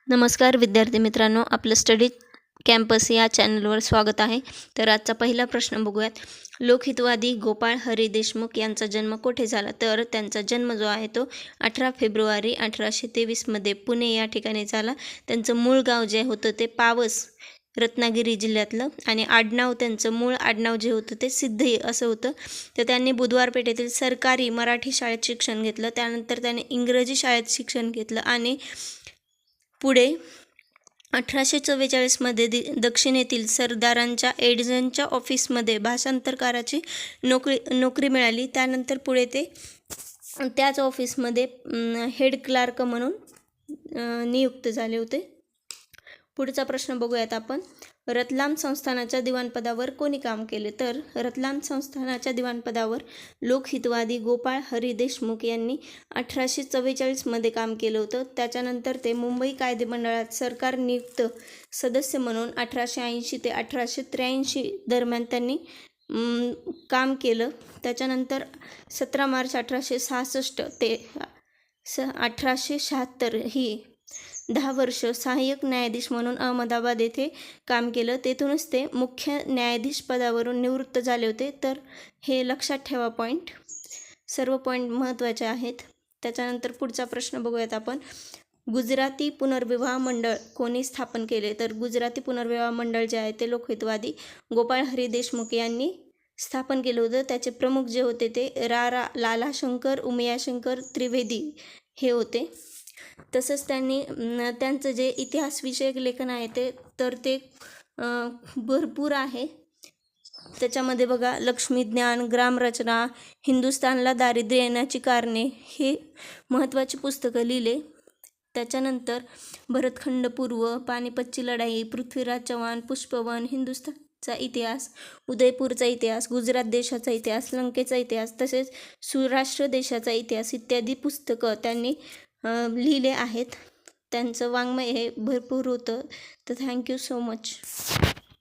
नमस्कार विद्यार्थी मित्रांनो, आपलं स्टडी कॅम्पस या चॅनलवर स्वागत आहे. तर आजचा पहिला प्रश्न बघूयात. लोकहितवादी गोपाळ हरी देशमुख यांचा जन्म कुठे झाला? तर त्यांचा जन्म जो आहे तो 18 फेब्रुवारी 1823 पुणे या ठिकाणी झाला. त्यांचं मूळ गाव जे होतं ते पावस, रत्नागिरी जिल्ह्यातलं, आणि त्यांचं मूळ आडनाव जे होतं ते सिद्धे असं होतं. तर त्यांनी बुधवार पेठेतील सरकारी मराठी शाळेत शिक्षण घेतलं. त्यानंतर त्याने इंग्रजी शाळेत शिक्षण घेतलं आणि पुढे 1844 दक्षिणेतील सरदारांच्या एडजनच्या ऑफिसमध्ये भाषांतरकाराची नोकरी मिळाली. त्यानंतर पुढे ते त्याच ऑफिसमध्ये हेड क्लार्क म्हणून नियुक्त झाले होते. पुढचा प्रश्न बघूयात आपण. रतलाम संस्थानाच्या दिवाणपदावर कोणी काम केले? तर रतलाम संस्थानाच्या दिवाणपदावर लोकहितवादी गोपाळ हरी देशमुख यांनी 1844 काम केलं होतं. त्याच्यानंतर ते मुंबई कायदेमंडळात सरकार नियुक्त सदस्य म्हणून 1880 ते 1883 दरम्यान त्यांनी काम केलं. त्याच्यानंतर 17 मार्च 1866 ते 1876 ही 10 वर्ष सहाय्यक न्यायाधीश म्हणून अहमदाबाद येथे काम केलं. तेथूनच ते मुख्य न्यायाधीश पदावरून निवृत्त झाले होते. तर हे लक्षात ठेवा पॉईंट, सर्व पॉईंट महत्त्वाचे आहेत. त्याच्यानंतर पुढचा प्रश्न बघूयात आपण. गुजराती पुनर्विवाह मंडळ कोणी स्थापन केले? तर गुजराती पुनर्विवाह मंडळ जे आहे ते लोकहितवादी गोपाळ हरी देशमुख यांनी स्थापन केलं होतं. त्याचे प्रमुख जे होते ते लालाशंकर उमयाशंकर त्रिवेदी हे होते. तसंच त्यांनी त्यांचं जे इतिहासविषयक लेखन आहे ते भरपूर आहे. त्याच्यामध्ये बघा, लक्ष्मीज्ञान, ग्रामरचना, हिंदुस्थानला दारिद्र्य येण्याची कारणे हे महत्त्वाची पुस्तकं लिहिले. त्याच्यानंतर भरतखंड पूर्व, पानिपतची लढाई, पृथ्वीराज चव्हाण, पुष्पवन, हिंदुस्थानचा इतिहास, उदयपूरचा इतिहास, गुजरात देशाचा इतिहास, लंकेचा इतिहास, तसेच सुराष्ट्र देशाचा इतिहास इत्यादी पुस्तकं त्यांनी लिहिले आहेत. त्यांचं वाङ्मय हे भरपूर होतं. तर थँक्यू सो मच.